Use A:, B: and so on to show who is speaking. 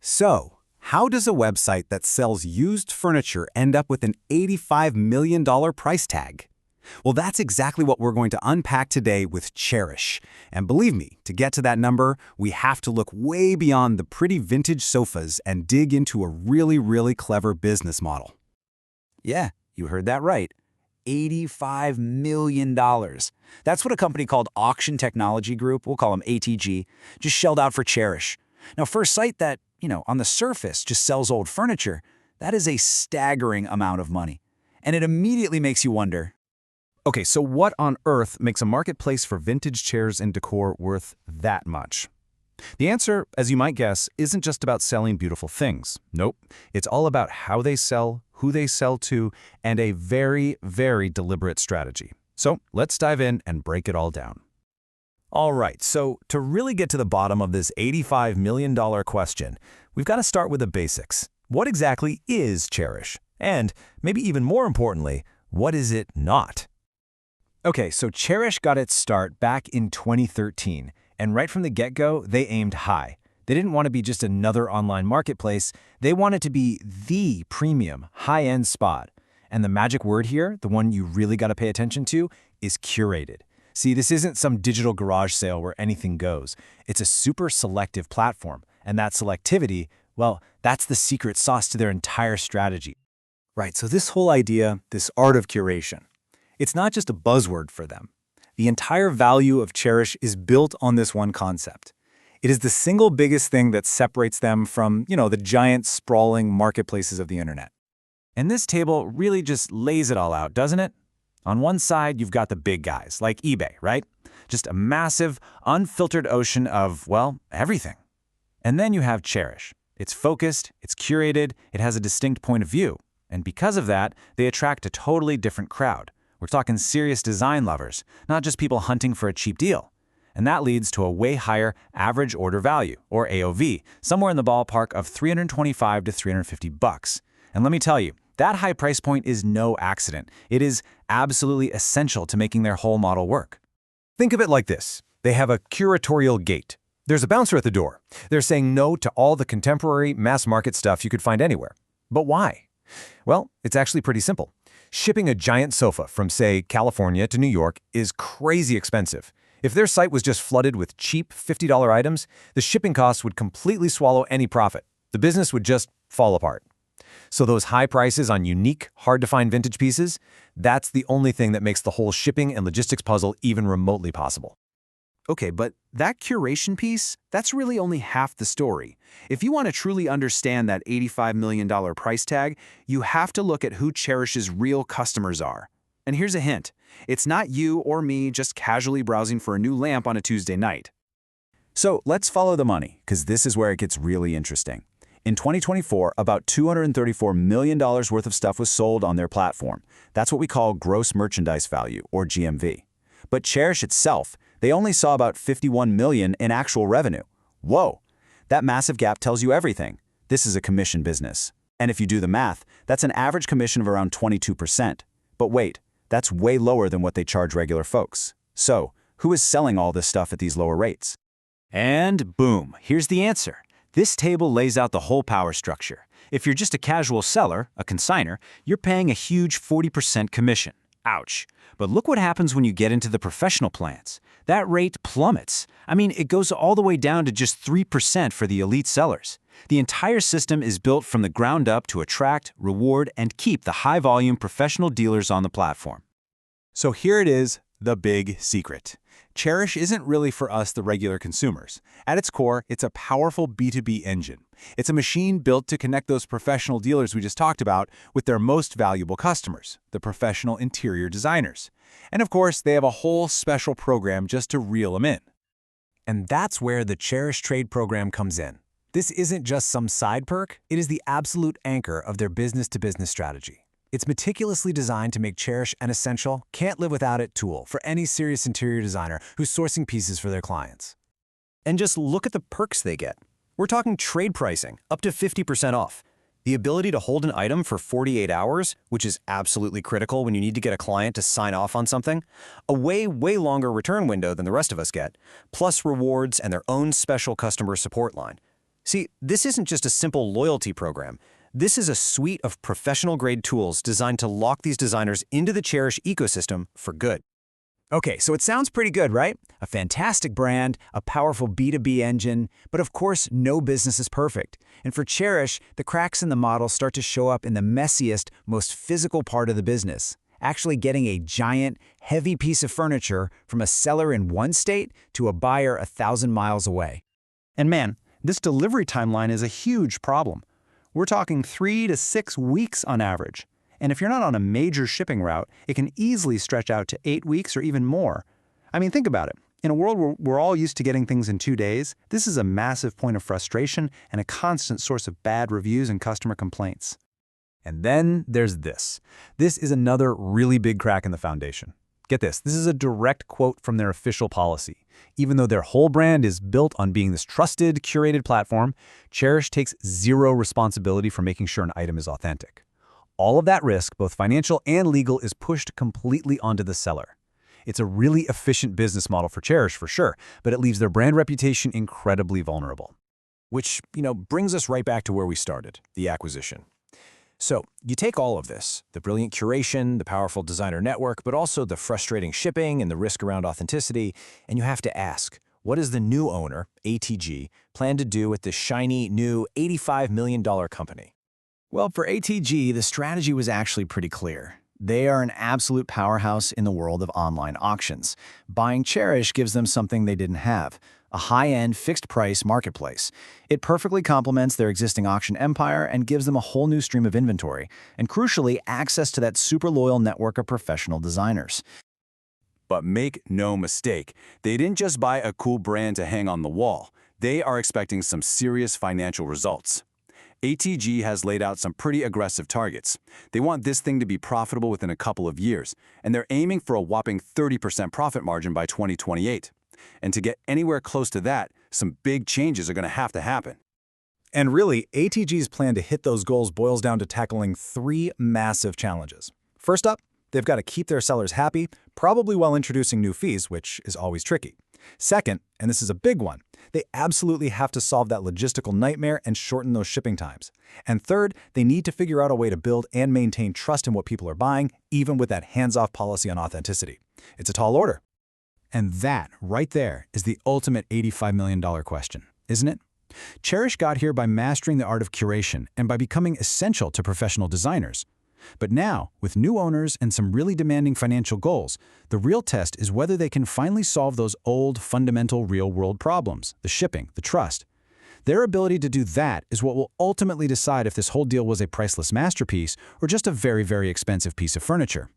A: So, how does a website that sells used furniture end up with an $85 million price tag? Well, that's exactly what we're going to unpack today with Chairish. And believe me, to get to that number, we have to look way beyond the pretty vintage sofas and dig into a really clever business model.
B: Yeah, you heard that right. $85 million. That's what a company called Auction Technology Group, we'll call them ATG, just shelled out for Chairish. Now, for a site that, on the surface just sells old furniture, that is a staggering amount of money. And it immediately makes you wonder,
C: Okay, so what on earth makes a marketplace for vintage chairs and decor worth that much? The answer, as you might guess, isn't just about selling beautiful things. Nope. It's all about how they sell, who they sell to, and a very deliberate strategy. So let's dive in and break it all down. All right, so to really get to the bottom of this $85 million question, we've got to start with the basics. What exactly is Chairish? And maybe even more importantly, what is it not?
D: Okay, so Chairish got its start back in 2013, and right from the get-go, they aimed high. They didn't want to be just another online marketplace. They wanted to be the premium, high-end spot. And the magic word here, the one you really got to pay attention to, is curated. See, this isn't some digital garage sale where anything goes. It's a super selective platform, and that selectivity, well, that's the secret sauce to their entire strategy.
E: Right, so this whole idea, this art of curation, it's not just a buzzword for them. The entire value of Chairish is built on this one concept. It is the single biggest thing that separates them from, the giant sprawling marketplaces of the internet.
D: And this table really just lays it all out, doesn't it? On one side, you've got the big guys, like eBay, right? Just a massive, unfiltered ocean of, well, everything. And then you have Chairish. It's focused, it's curated, it has a distinct point of view. And because of that, they attract a totally different crowd. We're talking serious design lovers, not just people hunting for a cheap deal. And that leads to a way higher average order value, or AOV, somewhere in the ballpark of $325 to $350. And let me tell you, that high price point is no accident. It is absolutely essential to making their whole model work.
C: Think of it like this. They have a curatorial gate. There's a bouncer at the door. They're saying no to all the contemporary mass market stuff you could find anywhere. But why? Well, it's actually pretty simple. Shipping a giant sofa from, say, California to New York is crazy expensive. If their site was just flooded with cheap $50 items, the shipping costs would completely swallow any profit. The business would just fall apart. So those high prices on unique, hard-to-find vintage pieces, that's the only thing that makes the whole shipping and logistics puzzle even remotely possible.
B: okay, but that curation piece, that's really only half the story. If you want to truly understand that $85 million price tag, you have to look at who Chairish's real customers are. And here's a hint. It's not you or me just casually browsing for a new lamp on a Tuesday night. So let's follow the money, because this is where it gets really interesting. In 2024, about $234 million worth of stuff was sold on their platform. That's what we call gross merchandise value, or GMV. But Chairish itself, they only saw about $51 million in actual revenue. Whoa! That massive gap tells you everything. This is a commission business. And if you do the math, that's an average commission of around 22%. But wait, that's way lower than what they charge regular folks. So, who is selling all this stuff at these lower rates?
D: And boom, here's the answer. This table lays out the whole power structure. If you're just a casual seller, a consignor, you're paying a huge 40% commission. Ouch. But look what happens when you get into the professional plans. That rate plummets. I mean, it goes all the way down to just 3% for the elite sellers. The entire system is built from the ground up to attract, reward, and keep the high-volume professional dealers on the platform.
A: So here it is, the big secret. Chairish isn't really for us, the regular consumers. At its core, it's a powerful B2B engine. It's a machine built to connect those professional dealers we just talked about with their most valuable customers, the professional interior designers. And of course, they have a whole special program just to reel them in.
E: And that's where the Chairish Trade program comes in. This isn't just some side perk, it is the absolute anchor of their business-to-business strategy. It's meticulously designed to make Chairish an essential, can't-live-without-it tool for any serious interior designer who's sourcing pieces for their clients.
C: And just look at the perks they get. We're talking trade pricing, up to 50% off. The ability to hold an item for 48 hours, which is absolutely critical when you need to get a client to sign off on something. A way longer return window than the rest of us get, plus rewards and their own special customer support line.
B: See, this isn't just a simple loyalty program. This is a suite of professional-grade tools designed to lock these designers into the Chairish ecosystem for good.
E: Okay, so it sounds pretty good, right? A fantastic brand, a powerful B2B engine, but of course, no business is perfect. And for Chairish, the cracks in the model start to show up in the messiest, most physical part of the business. Actually getting a giant, heavy piece of furniture from a seller in one state to a buyer 1,000 miles away.
B: And man, this delivery timeline is a huge problem. We're talking 3 to 6 weeks on average. And if you're not on a major shipping route, it can easily stretch out to 8 weeks or even more. I mean, think about it. In a world where we're all used to getting things in 2 days, this is a massive point of frustration and a constant source of bad reviews and customer complaints.
C: And then there's this. This is another really big crack in the foundation. Get this is a direct quote from their official policy. Even though their whole brand is built on being this trusted, curated platform, Chairish takes zero responsibility for making sure an item is authentic. All of that risk, both financial and legal, is pushed completely onto the seller. It's a really efficient business model for Chairish for sure, but it leaves their brand reputation incredibly vulnerable.
E: Which, brings us right back to where we started, the acquisition. So you take all of this, the brilliant curation, the powerful designer network, but also the frustrating shipping and the risk around authenticity, and you have to ask, what does the new owner, ATG, plan to do with this shiny, new $85 million company?
D: Well, for ATG, the strategy was actually pretty clear. They are an absolute powerhouse in the world of online auctions. Buying Chairish gives them something they didn't have, a high-end, fixed-price marketplace. It perfectly complements their existing auction empire and gives them a whole new stream of inventory, and crucially, access to that super loyal network of professional designers.
A: But make no mistake, they didn't just buy a cool brand to hang on the wall. They are expecting some serious financial results. ATG has laid out some pretty aggressive targets. They want this thing to be profitable within a couple of years, and they're aiming for a whopping 30% profit margin by 2028. And to get anywhere close to that, some big changes are going to happen.
C: And really, ATG's plan to hit those goals boils down to tackling 3 massive challenges. First up, they've got to keep their sellers happy, probably while introducing new fees, which is always tricky. Second, and this is a big one, they absolutely have to solve that logistical nightmare and shorten those shipping times. And third, they need to figure out a way to build and maintain trust in what people are buying, even with that hands-off policy on authenticity. It's a tall order.
B: And that, right there, is the ultimate $85 million question, isn't it? Chairish got here by mastering the art of curation and by becoming essential to professional designers. But now, with new owners and some really demanding financial goals, the real test is whether they can finally solve those old, fundamental real-world problems, the shipping, the trust. Their ability to do that is what will ultimately decide if this whole deal was a priceless masterpiece or just a very, very expensive piece of furniture.